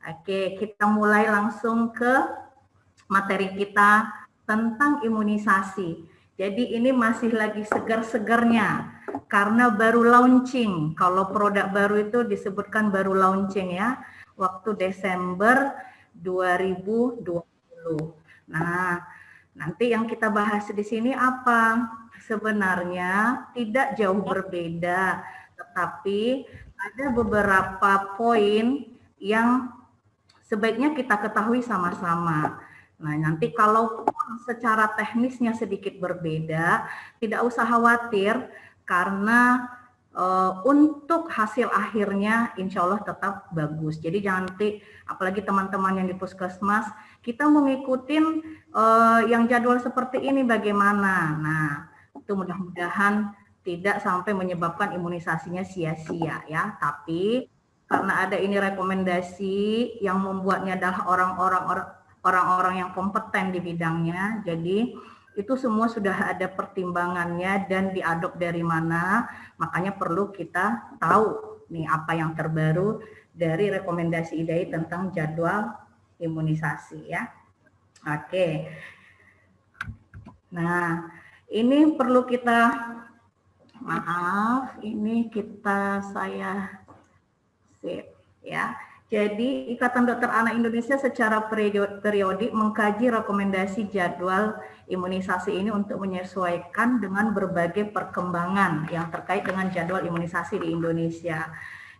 Oke, kita mulai langsung ke materi kita tentang imunisasi. Jadi ini masih lagi segar-segarnya karena baru launching. Kalau produk baru itu disebutkan baru launching ya, waktu Desember 2020. Nah, nanti yang kita bahas di sini apa? Sebenarnya tidak jauh berbeda, tetapi ada beberapa poin yang sebaiknya kita ketahui sama-sama. Nah, nanti kalau secara teknisnya sedikit berbeda, tidak usah khawatir karena untuk hasil akhirnya insya Allah tetap bagus. Jadi jangan nanti, apalagi teman-teman yang di puskesmas, kita mengikuti yang jadwal seperti ini bagaimana. Nah, itu mudah-mudahan tidak sampai menyebabkan imunisasinya sia-sia ya. Tapi karena ada ini rekomendasi yang membuatnya adalah orang-orang yang kompeten di bidangnya, jadi itu semua sudah ada pertimbangannya dan diadop dari mana, makanya perlu kita tahu nih apa yang terbaru dari rekomendasi IDAI tentang jadwal imunisasi ya. Oke. Nah, ini perlu kita, maaf, ini saya sip ya. Jadi Ikatan Dokter Anak Indonesia secara periodik mengkaji rekomendasi jadwal imunisasi ini untuk menyesuaikan dengan berbagai perkembangan yang terkait dengan jadwal imunisasi di Indonesia.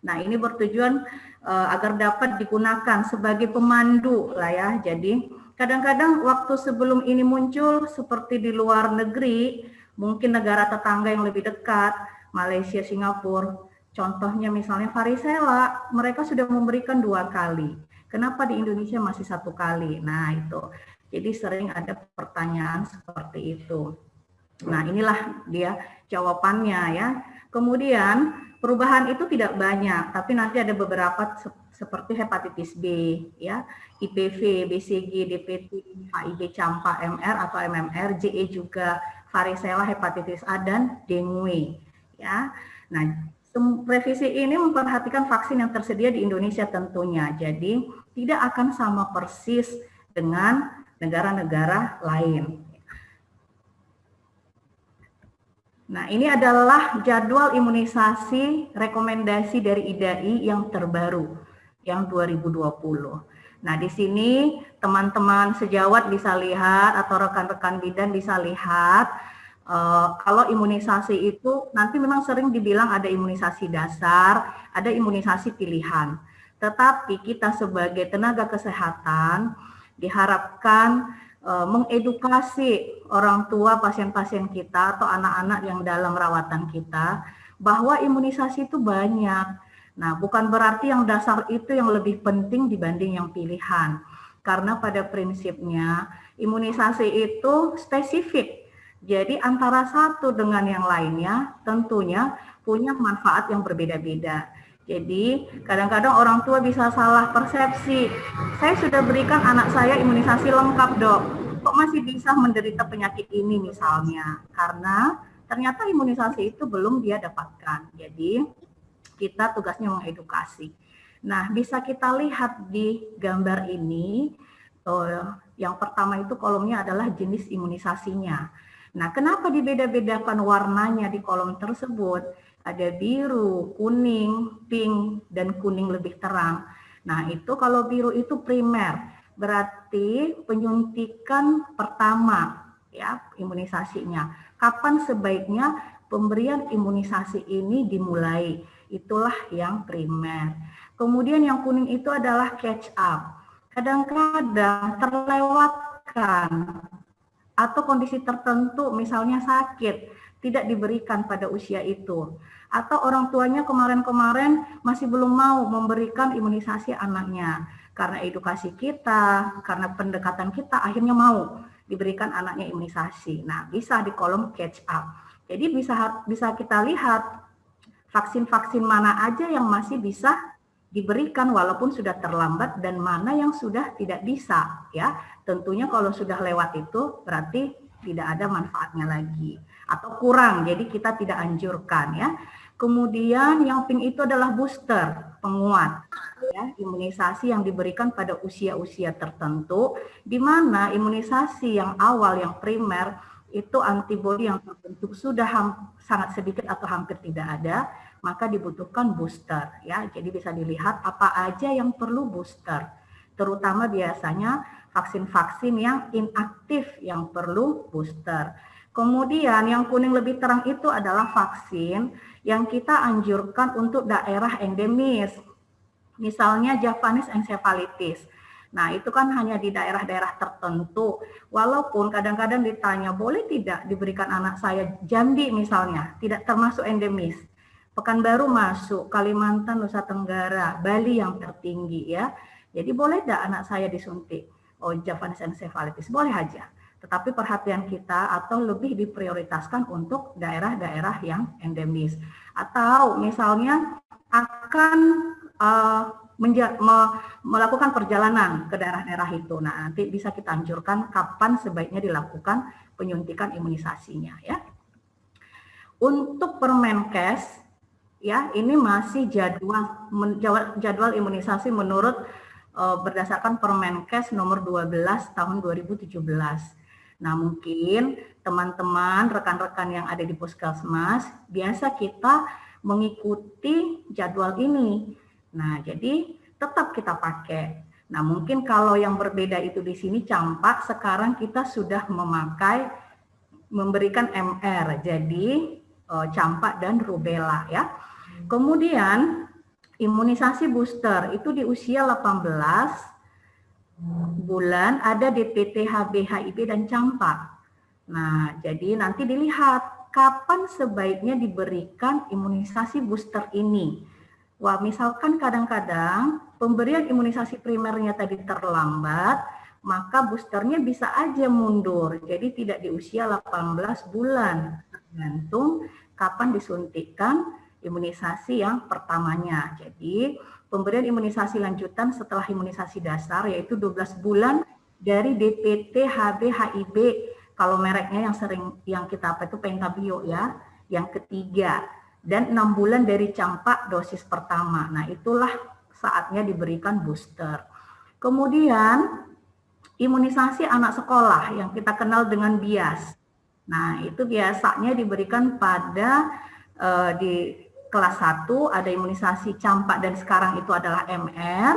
Nah, ini bertujuan agar dapat digunakan sebagai pemandu lah ya. Jadi kadang-kadang waktu sebelum ini muncul seperti di luar negeri, mungkin negara tetangga yang lebih dekat, Malaysia, Singapura, contohnya misalnya varicella, mereka sudah memberikan 2 kali. Kenapa di Indonesia masih 1 kali? Nah itu, jadi sering ada pertanyaan seperti itu. Nah inilah dia jawabannya ya. Kemudian perubahan itu tidak banyak, tapi nanti ada beberapa seperti hepatitis B, ya, IPV, BCG, DPT, HIV, campak, MR atau MMR, JE juga, varicella, hepatitis A dan dengue, ya. Nah, revisi ini memperhatikan vaksin yang tersedia di Indonesia tentunya, jadi tidak akan sama persis dengan negara-negara lain. Nah, ini adalah jadwal imunisasi rekomendasi dari IDAI yang terbaru, yang 2020. Nah, di sini teman-teman sejawat bisa lihat atau rekan-rekan bidan bisa lihat kalau imunisasi itu nanti memang sering dibilang ada imunisasi dasar, ada imunisasi pilihan. Tetapi kita sebagai tenaga kesehatan diharapkan mengedukasi orang tua pasien-pasien kita atau anak-anak yang dalam rawatan kita bahwa imunisasi itu banyak. Nah, bukan berarti yang dasar itu yang lebih penting dibanding yang pilihan. Karena pada prinsipnya imunisasi itu spesifik. Jadi antara satu dengan yang lainnya tentunya punya manfaat yang berbeda-beda. Jadi kadang-kadang orang tua bisa salah persepsi. Saya sudah berikan anak saya imunisasi lengkap, Dok. Kok masih bisa menderita penyakit ini misalnya? Karena ternyata imunisasi itu belum dia dapatkan. Jadi kita tugasnya mengedukasi. Nah, bisa kita lihat di gambar ini. Yang pertama itu kolomnya adalah jenis imunisasinya. Nah, kenapa dibeda-bedakan warnanya di kolom tersebut? Ada biru, kuning, pink, dan kuning lebih terang. Nah, itu kalau biru itu primer, berarti penyuntikan pertama ya imunisasinya. Kapan sebaiknya pemberian imunisasi ini dimulai? Itulah yang primer. Kemudian yang kuning itu adalah catch up. Kadang-kadang terlewatkan atau kondisi tertentu misalnya sakit tidak diberikan pada usia itu. Atau orang tuanya kemarin-kemarin masih belum mau memberikan imunisasi anaknya. Karena edukasi kita, karena pendekatan kita akhirnya mau diberikan anaknya imunisasi. Nah, bisa di kolom catch up. Jadi bisa kita lihat vaksin-vaksin mana aja yang masih bisa diberikan walaupun sudah terlambat dan mana yang sudah tidak bisa ya. Tentunya kalau sudah lewat itu berarti tidak ada manfaatnya lagi atau kurang, jadi kita tidak anjurkan ya. Kemudian yang pink itu adalah booster, penguat. Ya, imunisasi yang diberikan pada usia-usia tertentu, di mana imunisasi yang awal, yang primer, itu antibodi yang terbentuk sudah sangat sedikit atau hampir tidak ada, maka dibutuhkan booster. Ya, jadi bisa dilihat apa aja yang perlu booster, terutama biasanya vaksin-vaksin yang inaktif yang perlu booster. Kemudian yang kuning lebih terang itu adalah vaksin yang kita anjurkan untuk daerah endemis. Misalnya Japanese encephalitis. Nah, itu kan hanya di daerah-daerah tertentu. Walaupun kadang-kadang ditanya, boleh tidak diberikan anak saya Jambi misalnya, tidak termasuk endemis. Pekanbaru masuk, Kalimantan, Nusa Tenggara, Bali yang tertinggi ya. Jadi boleh tidak anak saya disuntik? Oh, Japanese encephalitis, boleh aja. Tetapi perhatian kita atau lebih diprioritaskan untuk daerah-daerah yang endemis. Atau misalnya akan melakukan perjalanan ke daerah-daerah itu. Nah, nanti bisa kita anjurkan kapan sebaiknya dilakukan penyuntikan imunisasinya ya. Untuk Permenkes ya, ini masih jadwal imunisasi menurut berdasarkan Permenkes nomor 12 tahun 2017. Nah, mungkin teman-teman, rekan-rekan yang ada di Puskesmas, biasa kita mengikuti jadwal ini. Nah, jadi tetap kita pakai. Nah, mungkin kalau yang berbeda itu di sini campak, sekarang kita sudah memberikan MR, jadi campak dan rubella ya. Kemudian imunisasi booster itu di usia 18 bulan ada DPT, HB, HIV, dan campak. Nah, jadi nanti dilihat kapan sebaiknya diberikan imunisasi booster ini. Wah, misalkan kadang-kadang pemberian imunisasi primernya tadi terlambat, maka boosternya bisa aja mundur. Jadi tidak di usia 18 bulan, tergantung kapan disuntikkan imunisasi yang pertamanya. Jadi pemberian imunisasi lanjutan setelah imunisasi dasar yaitu 12 bulan dari DPT, HB, HIV, kalau mereknya yang kita apa itu Pengabio ya, yang ketiga, dan 6 bulan dari campak dosis pertama. Nah, itulah saatnya diberikan booster. Kemudian imunisasi anak sekolah yang kita kenal dengan BIAS. Nah, itu biasanya diberikan pada di kelas 1 ada imunisasi campak dan sekarang itu adalah MR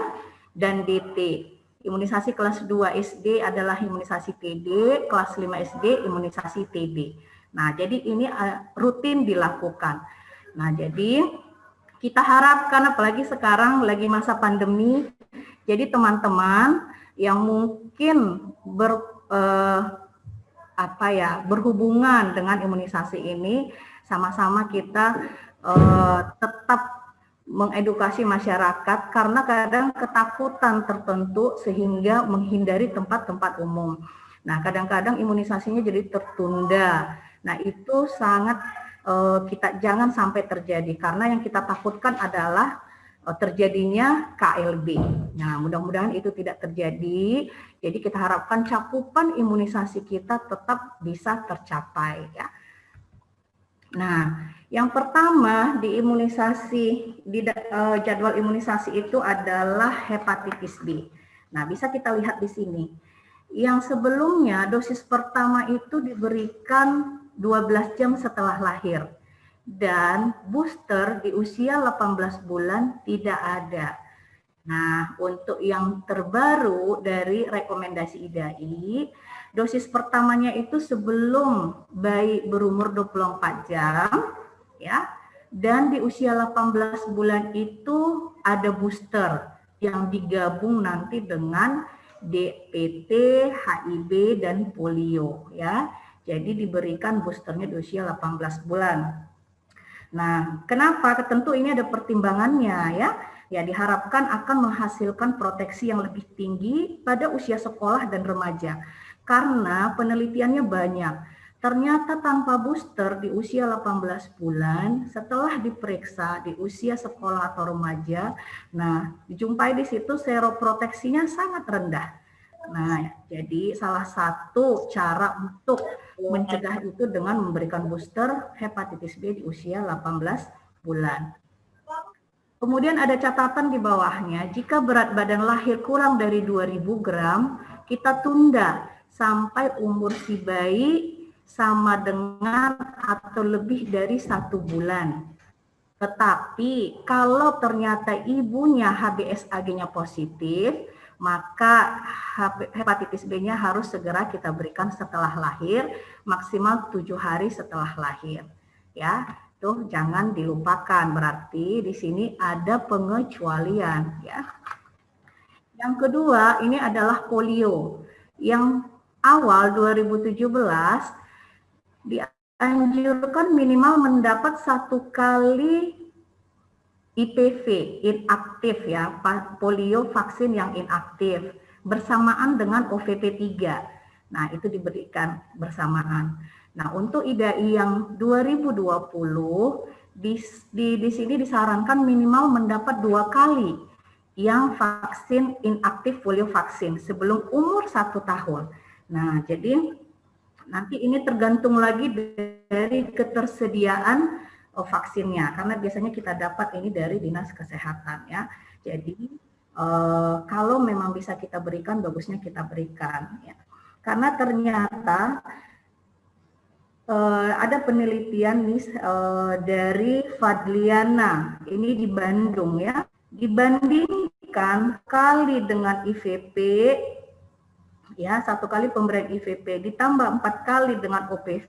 dan DT. Imunisasi kelas 2 SD adalah imunisasi TD, kelas 5 SD imunisasi TB. Nah, jadi ini rutin dilakukan. Nah, jadi kita harapkan apalagi sekarang lagi masa pandemi, jadi teman-teman yang mungkin berhubungan dengan imunisasi ini, sama-sama kita tetap mengedukasi masyarakat karena kadang ketakutan tertentu sehingga menghindari tempat-tempat umum. Nah, kadang-kadang imunisasinya jadi tertunda. Nah, itu sangat kita jangan sampai terjadi karena yang kita takutkan adalah terjadinya KLB. Nah, mudah-mudahan itu tidak terjadi. Jadi kita harapkan cakupan imunisasi kita tetap bisa tercapai ya. Nah, yang pertama di jadwal imunisasi itu adalah hepatitis B. Nah, bisa kita lihat di sini. Yang sebelumnya dosis pertama itu diberikan 12 jam setelah lahir. Dan booster di usia 18 bulan tidak ada. Nah, untuk yang terbaru dari rekomendasi IDAI, dosis pertamanya itu sebelum bayi berumur 24 jam, ya, dan di usia 18 bulan itu ada booster yang digabung nanti dengan DPT, HIV, dan polio, ya. Jadi diberikan boosternya di usia 18 bulan. Nah, kenapa? Tentu ini ada pertimbangannya, ya. Ya, diharapkan akan menghasilkan proteksi yang lebih tinggi pada usia sekolah dan remaja. Karena penelitiannya banyak. Ternyata tanpa booster di usia 18 bulan, setelah diperiksa di usia sekolah atau remaja, nah dijumpai di situ seroproteksinya sangat rendah. Nah, jadi salah satu cara untuk mencegah itu dengan memberikan booster hepatitis B di usia 18 bulan. Kemudian ada catatan di bawahnya, jika berat badan lahir kurang dari 2000 gram, kita tunda sampai umur si bayi sama dengan atau lebih dari 1 bulan. Tetapi kalau ternyata ibunya HBsAg-nya positif, maka hepatitis B-nya harus segera kita berikan setelah lahir, maksimal 7 hari setelah lahir. Ya, tuh jangan dilupakan, berarti di sini ada pengecualian. Ya. Yang kedua, ini adalah polio. Yang awal 2017 dianjurkan minimal mendapat 1 kali IPV, inaktif ya, polio vaksin yang inaktif, bersamaan dengan OVP3. Nah, itu diberikan bersamaan. Nah, untuk IDAI yang 2020, di sini disarankan minimal mendapat 2 kali yang vaksin inaktif polio vaksin sebelum umur 1 tahun. Nah, jadi nanti ini tergantung lagi dari ketersediaan vaksinnya, karena biasanya kita dapat ini dari Dinas Kesehatan ya. Jadi kalau memang bisa kita berikan, bagusnya kita berikan ya. Karena ternyata ada penelitian nih dari Fadliana, ini di Bandung ya, dibandingkan kali dengan IVP ya, 1 kali pemberian IVP ditambah 4 kali dengan OPV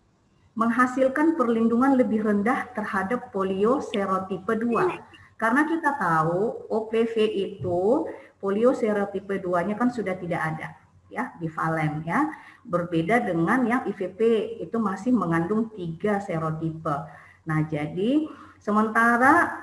menghasilkan perlindungan lebih rendah terhadap polio serotipe 2. Karena kita tahu OPV itu polio serotipe 2-nya kan sudah tidak ada ya, bivalen ya. Berbeda dengan yang IVP itu masih mengandung 3 serotipe. Nah, jadi sementara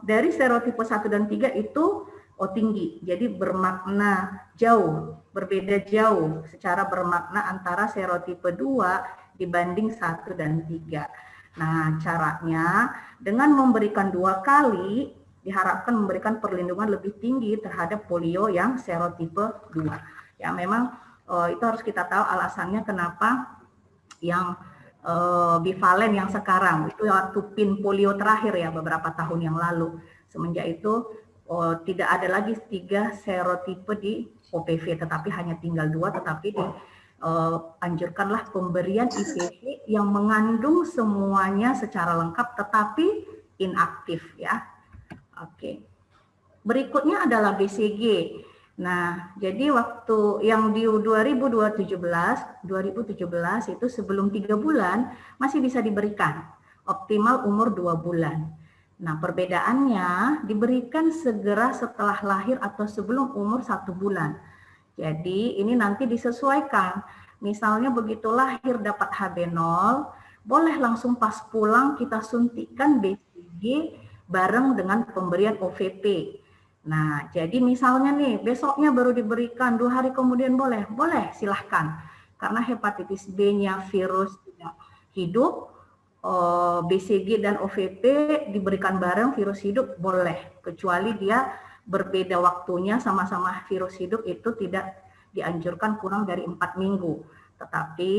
dari serotipe 1 dan 3 itu tinggi. Jadi bermakna jauh, berbeda jauh secara bermakna antara serotipe 2 dibanding 1 dan 3. Nah, caranya dengan memberikan 2 kali diharapkan memberikan perlindungan lebih tinggi terhadap polio yang serotipe 2. Ya, memang itu harus kita tahu alasannya kenapa yang bivalen yang sekarang itu waktu PIN polio terakhir ya beberapa tahun yang lalu. Semenjak itu tidak ada lagi 3 serotipe di OPV, tetapi hanya tinggal 2, tetapi anjurkanlah pemberian IPV yang mengandung semuanya secara lengkap tetapi inaktif ya. Oke. Berikutnya adalah BCG. Nah, jadi waktu yang di 2017 itu sebelum 3 bulan masih bisa diberikan, optimal umur 2 bulan. Nah, perbedaannya diberikan segera setelah lahir atau sebelum umur 1 bulan. Jadi ini nanti disesuaikan. Misalnya begitu lahir dapat HB0, boleh langsung pas pulang kita suntikan BCG bareng dengan pemberian OVP. Nah, jadi misalnya nih besoknya baru diberikan, 2 hari kemudian boleh? Boleh, silahkan. Karena hepatitis B-nya virus tidak hidup, BCG dan OVP diberikan bareng virus hidup boleh, kecuali dia berbeda waktunya, sama-sama virus hidup itu tidak dianjurkan kurang dari 4 minggu. Tetapi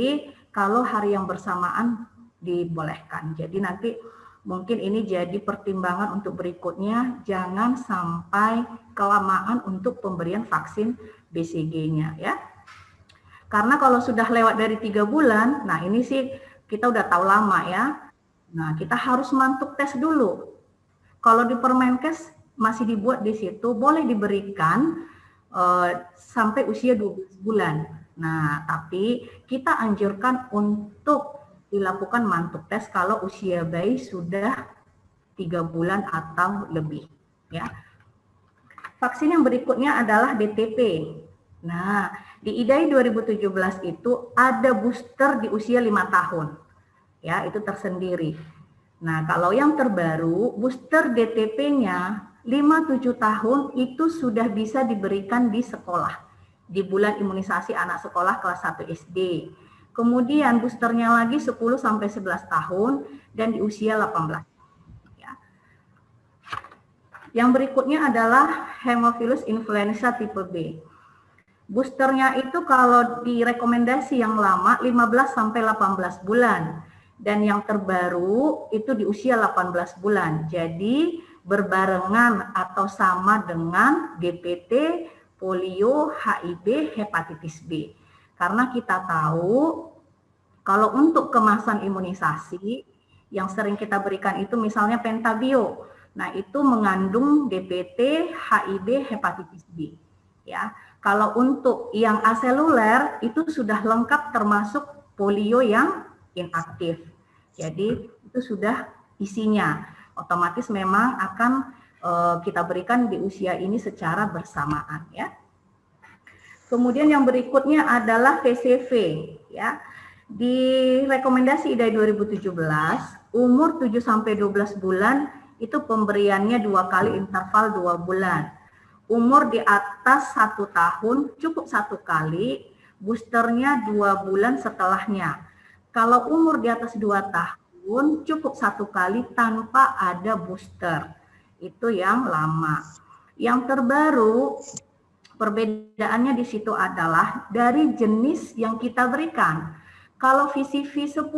kalau hari yang bersamaan dibolehkan. Jadi nanti mungkin ini jadi pertimbangan untuk berikutnya, jangan sampai kelamaan untuk pemberian vaksin BCG-nya ya. Karena kalau sudah lewat dari 3 bulan, nah ini sih kita udah tahu lama ya. Nah, kita harus mantuk tes dulu. Kalau di Permenkes masih dibuat di situ, boleh diberikan sampai usia 12 bulan. Nah, tapi kita anjurkan untuk dilakukan mantuk tes kalau usia bayi sudah 3 bulan atau lebih. Ya. Vaksin yang berikutnya adalah DTP. Nah, di IDAI 2017 itu ada booster di usia 5 tahun. Ya, itu tersendiri. Nah, kalau yang terbaru, booster DTP-nya 5-7 tahun itu sudah bisa diberikan di sekolah, di bulan imunisasi anak sekolah kelas 1 SD. Kemudian boosternya lagi 10-11 tahun dan di usia 18. Ya. Yang berikutnya adalah Haemophilus influenza tipe B. Boosternya itu kalau di rekomendasi yang lama 15-18 bulan. dan yang terbaru itu di usia 18 bulan. Jadi berbarengan atau sama dengan DPT, polio, HIV, hepatitis B. Karena kita tahu kalau untuk kemasan imunisasi yang sering kita berikan itu misalnya pentabio. Nah, itu mengandung DPT, HIV, hepatitis B. Ya. Kalau untuk yang aseluler itu sudah lengkap termasuk polio yang inaktif. Jadi itu sudah isinya. Otomatis memang akan kita berikan di usia ini secara bersamaan ya. Kemudian yang berikutnya adalah PCV ya. Di rekomendasi IDAI 2017, umur 7 sampai 12 bulan itu pemberiannya 2 kali interval 2 bulan. Umur di atas 1 tahun cukup 1 kali, boosternya 2 bulan setelahnya. Kalau umur di atas 2 tahun cukup 1 kali tanpa ada booster. Itu yang lama. Yang terbaru perbedaannya di situ adalah dari jenis yang kita berikan. Kalau VCV 10,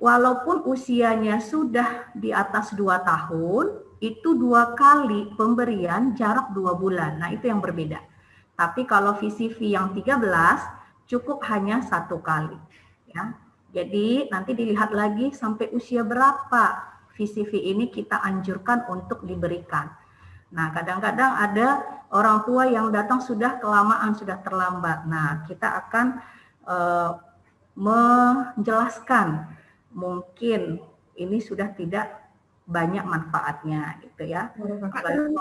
walaupun usianya sudah di atas 2 tahun, itu 2 kali pemberian jarak 2 bulan. Nah, itu yang berbeda. Tapi kalau VCV yang 13, cukup hanya 1 kali. Ya. Jadi, nanti dilihat lagi sampai usia berapa VCV ini kita anjurkan untuk diberikan. Nah, kadang-kadang ada orang tua yang datang sudah kelamaan, sudah terlambat. Nah, kita akan menjelaskan mungkin ini sudah tidak banyak manfaatnya gitu ya. Kalau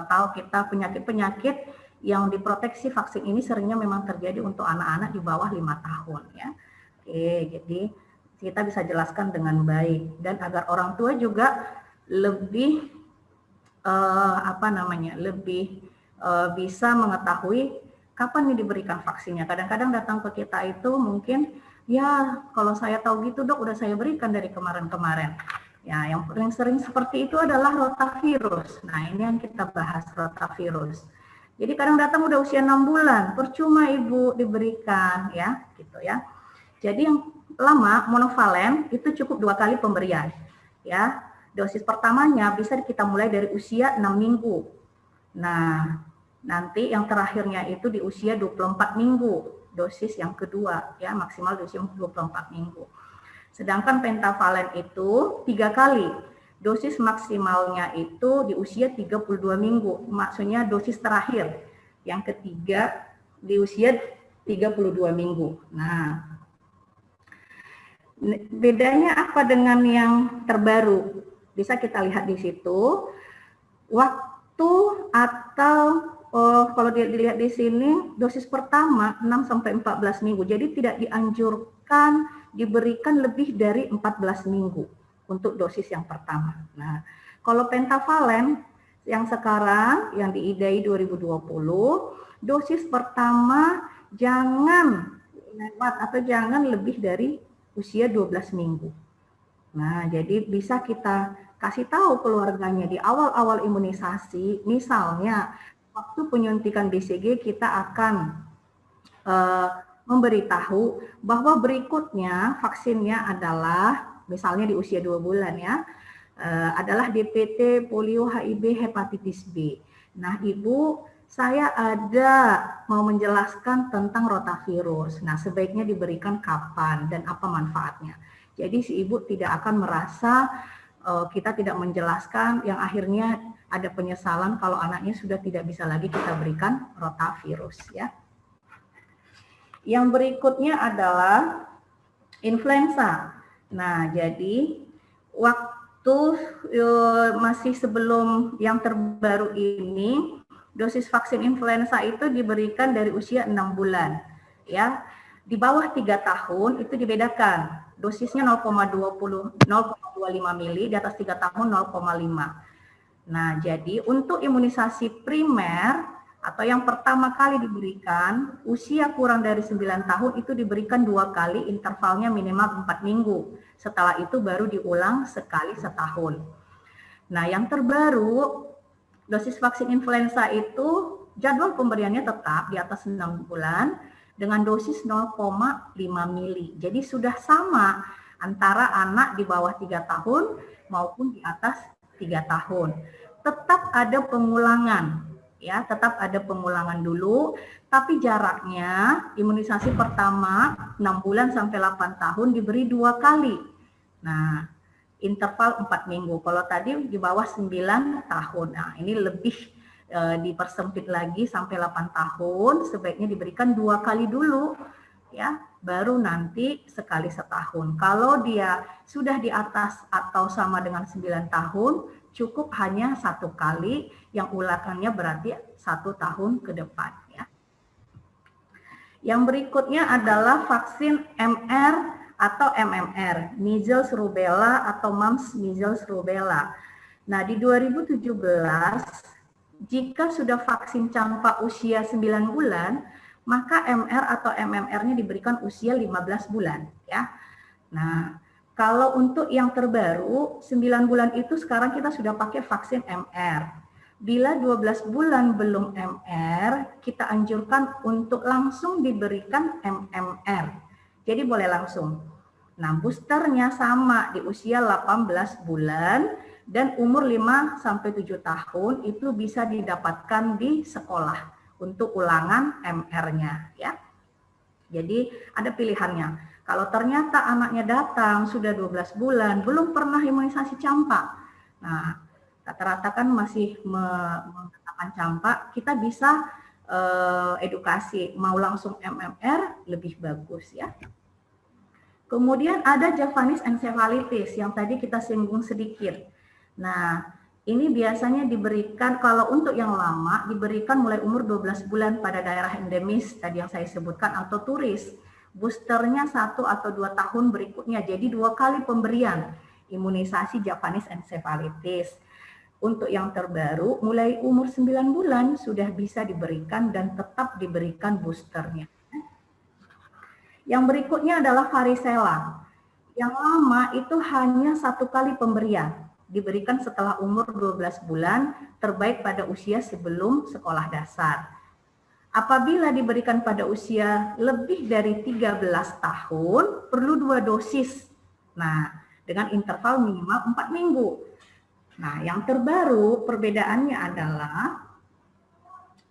tahu kita penyakit-penyakit yang diproteksi vaksin ini seringnya memang terjadi untuk anak-anak di bawah 5 tahun ya. Oke, jadi kita bisa jelaskan dengan baik dan agar orang tua juga lebih lebih bisa mengetahui kapan nih diberikan vaksinnya. Kadang-kadang datang ke kita itu mungkin, ya kalau saya tahu gitu dok, udah saya berikan dari kemarin-kemarin. Ya, yang paling sering seperti itu adalah rotavirus. Nah, ini yang kita bahas, rotavirus. Jadi kadang datang udah usia 6 bulan, percuma ibu diberikan, ya, gitu ya. Jadi yang lama, monovalen, itu cukup 2 kali pemberian. Ya, dosis pertamanya bisa kita mulai dari usia 6 minggu. Nah, nanti yang terakhirnya itu di usia 24 minggu, dosis yang kedua, ya maksimal dosis 24 minggu. Sedangkan pentavalen itu 3 kali, dosis maksimalnya itu di usia 32 minggu, maksudnya dosis terakhir. Yang ketiga di usia 32 minggu. Nah, bedanya apa dengan yang terbaru? Bisa kita lihat di situ, waktu atau kalau dilihat di sini, dosis pertama 6 sampai 14 minggu. Jadi tidak dianjurkan diberikan lebih dari 14 minggu untuk dosis yang pertama. Nah, kalau pentavalen yang sekarang yang di IDAI 2020, dosis pertama jangan lewat atau jangan lebih dari usia 12 minggu. Nah, jadi bisa kita kasih tahu keluarganya di awal-awal imunisasi, misalnya waktu penyuntikan BCG kita akan memberitahu bahwa berikutnya vaksinnya adalah misalnya di usia 2 bulan ya, adalah DPT, polio, HIV, hepatitis B. Nah, Ibu, saya ada mau menjelaskan tentang rotavirus. Nah, sebaiknya diberikan kapan dan apa manfaatnya. Jadi si Ibu tidak akan merasa kita tidak menjelaskan yang akhirnya ada penyesalan kalau anaknya sudah tidak bisa lagi kita berikan rotavirus ya. Yang berikutnya adalah influenza. Nah, jadi waktu masih sebelum yang terbaru ini, dosis vaksin influenza itu diberikan dari usia 6 bulan ya. Di bawah 3 tahun itu dibedakan. Dosisnya 0,25 mili, di atas 3 tahun 0,5. Nah, jadi untuk imunisasi primer atau yang pertama kali diberikan, usia kurang dari 9 tahun itu diberikan 2 kali, intervalnya minimal 4 minggu. Setelah itu baru diulang sekali setahun. Nah, yang terbaru, dosis vaksin influenza itu jadwal pemberiannya tetap di atas 6 bulan, dengan dosis 0,5 mili. Jadi sudah sama antara anak di bawah 3 tahun maupun di atas 3 tahun. Tetap ada pengulangan, ya, tetap ada pengulangan dulu, tapi jaraknya imunisasi pertama 6 bulan sampai 8 tahun diberi 2 kali. Nah, interval 4 minggu. Kalau tadi di bawah 9 tahun. Nah, ini lebih dipersempit lagi sampai 8 tahun, sebaiknya diberikan 2 kali dulu, ya, baru nanti sekali setahun. Kalau dia sudah di atas atau sama dengan 9 tahun, cukup hanya 1 kali, yang ulangannya berarti 1 tahun ke depan. Ya. Yang berikutnya adalah vaksin MR atau MMR, measles rubella atau mumps measles rubella. Nah, di 2017 jika sudah vaksin campak usia 9 bulan, maka MR atau MMR-nya diberikan usia 15 bulan. Ya. Nah, kalau untuk yang terbaru, 9 bulan itu sekarang kita sudah pakai vaksin MR. Bila 12 bulan belum MR, kita anjurkan untuk langsung diberikan MMR. Jadi boleh langsung. Nah, boosternya sama di usia 18 bulan, dan umur 5-7 tahun itu bisa didapatkan di sekolah untuk ulangan MR-nya, ya. Jadi ada pilihannya. Kalau ternyata anaknya datang sudah 12 bulan belum pernah imunisasi campak. Nah, rata-rata kan masih menggunakan campak, kita bisa edukasi mau langsung MMR lebih bagus, ya. Kemudian ada Japanese encephalitis yang tadi kita singgung sedikit. Nah, ini biasanya diberikan kalau untuk yang lama diberikan mulai umur 12 bulan pada daerah endemis tadi yang saya sebutkan atau turis. Boosternya 1 atau 2 tahun berikutnya. Jadi 2 kali pemberian imunisasi Japanese encephalitis. Untuk yang terbaru mulai umur 9 bulan sudah bisa diberikan dan tetap diberikan boosternya. Yang berikutnya adalah varicella. Yang lama itu hanya 1 kali pemberian. Diberikan setelah umur 12 bulan, terbaik pada usia sebelum sekolah dasar. Apabila diberikan pada usia lebih dari 13 tahun, perlu 2 dosis. Nah, dengan interval minimal 4 minggu. Nah, yang terbaru perbedaannya adalah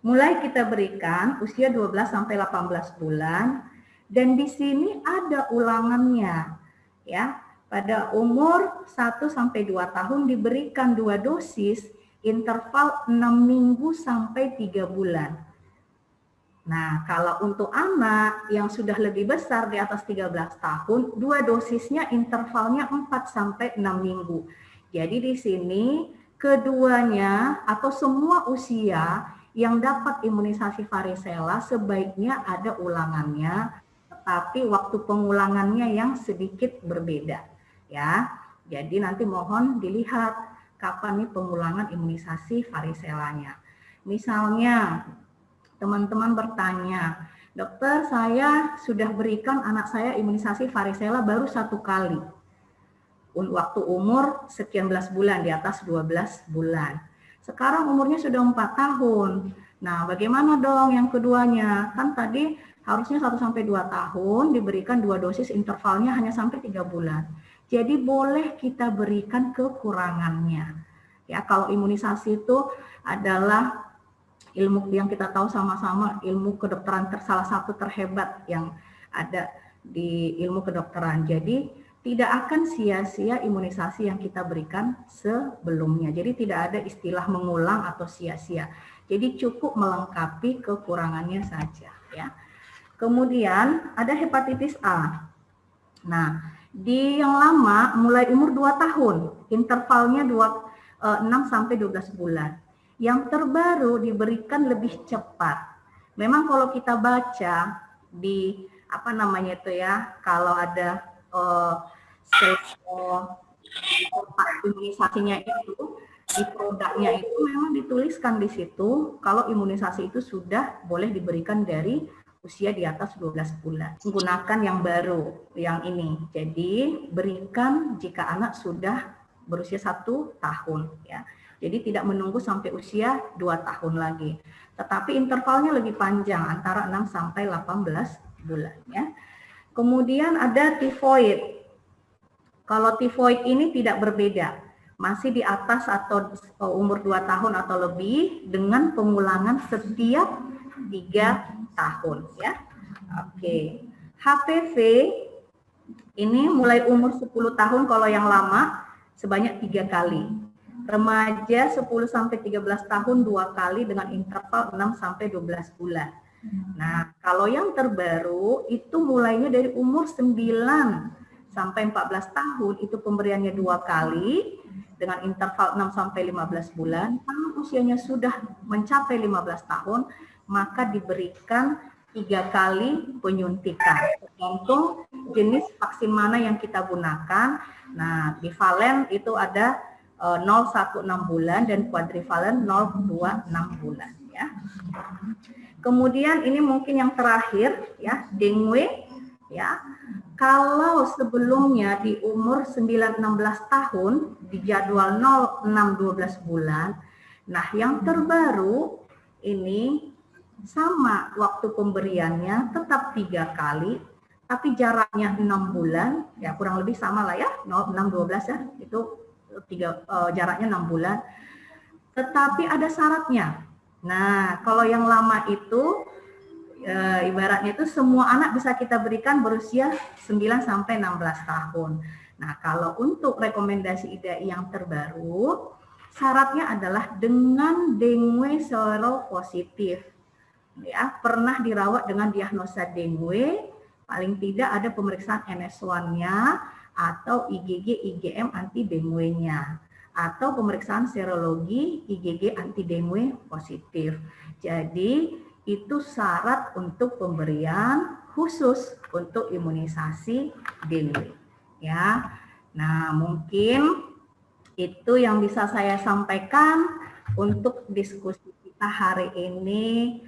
mulai kita berikan usia 12-18 bulan, dan di sini ada ulangannya, ya. Pada umur 1-2 tahun diberikan 2 dosis, interval 6 minggu sampai 3 bulan. Nah, kalau untuk anak yang sudah lebih besar di atas 13 tahun, 2 dosisnya intervalnya 4-6 minggu. Jadi di sini keduanya atau semua usia yang dapat imunisasi varicella sebaiknya ada ulangannya, tetapi waktu pengulangannya yang sedikit berbeda. Ya, jadi nanti mohon dilihat kapan nih pengulangan imunisasi varicellanya. Misalnya teman-teman bertanya, dokter saya sudah berikan anak saya imunisasi varicella baru 1 kali. Waktu umur sekian belas bulan, di atas 12 bulan. Sekarang umurnya sudah 4 tahun. Nah, bagaimana dong yang keduanya? Kan tadi harusnya 1-2 tahun diberikan 2 dosis, intervalnya hanya sampai 3 bulan. Jadi boleh kita berikan kekurangannya. Ya, kalau imunisasi itu adalah ilmu yang kita tahu sama-sama, ilmu kedokteran salah satu terhebat yang ada di ilmu kedokteran. Jadi tidak akan sia-sia imunisasi yang kita berikan sebelumnya. Jadi tidak ada istilah mengulang atau sia-sia. Jadi cukup melengkapi kekurangannya saja, ya. Kemudian ada hepatitis A. Nah, di yang lama mulai umur 2 tahun, intervalnya 6-12 bulan. Yang terbaru diberikan lebih cepat. Memang kalau kita baca di kalau ada imunisasinya itu di produknya itu memang dituliskan di situ kalau imunisasi itu sudah boleh diberikan dari usia di atas 12 bulan. Menggunakan yang baru, yang ini. Jadi berikan jika anak sudah berusia 1 tahun, ya. Jadi tidak menunggu sampai usia 2 tahun lagi. Tetapi intervalnya lebih panjang, antara 6 sampai 18 bulan ya. Kemudian ada tifoid. Kalau tifoid ini tidak berbeda, masih di atas atau umur 2 tahun atau lebih dengan pengulangan setiap 3 tahun ya. Oke. HPV ini mulai umur 10 tahun kalau yang lama sebanyak 3 kali. Remaja 10 sampai 13 tahun 2 kali dengan interval 6 sampai 12 bulan. Nah, kalau yang terbaru itu mulainya dari umur 9 sampai 14 tahun itu pemberiannya 2 kali dengan interval 6 sampai 15 bulan. Kalau usianya sudah mencapai 15 tahun, maka diberikan 3 kali penyuntikan. Tergantung jenis vaksin mana yang kita gunakan. Nah, bivalen itu ada 0,16 bulan dan kuadrivalen 0,26 bulan ya. Kemudian ini mungkin yang terakhir ya, dengue ya. Kalau sebelumnya di umur 9-16 tahun di jadwal 0-6-12 bulan. Nah, yang terbaru ini sama waktu pemberiannya tetap 3 kali, tapi jaraknya 6 bulan, ya kurang lebih sama lah ya, 0-6-12 ya, itu jaraknya 6 bulan. Tetapi ada syaratnya. Nah, kalau yang lama itu ibaratnya itu semua anak bisa kita berikan berusia 9 sampai 16 tahun. Nah, kalau untuk rekomendasi IDAI yang terbaru, syaratnya adalah dengan dengue seropositif. Ya, pernah dirawat dengan diagnosa dengue, paling tidak ada pemeriksaan NS1-nya atau IgG IgM anti dengue-nya atau pemeriksaan serologi IgG anti dengue positif. Jadi itu syarat untuk pemberian khusus untuk imunisasi dengue ya. Nah, mungkin itu yang bisa saya sampaikan untuk diskusi kita hari ini.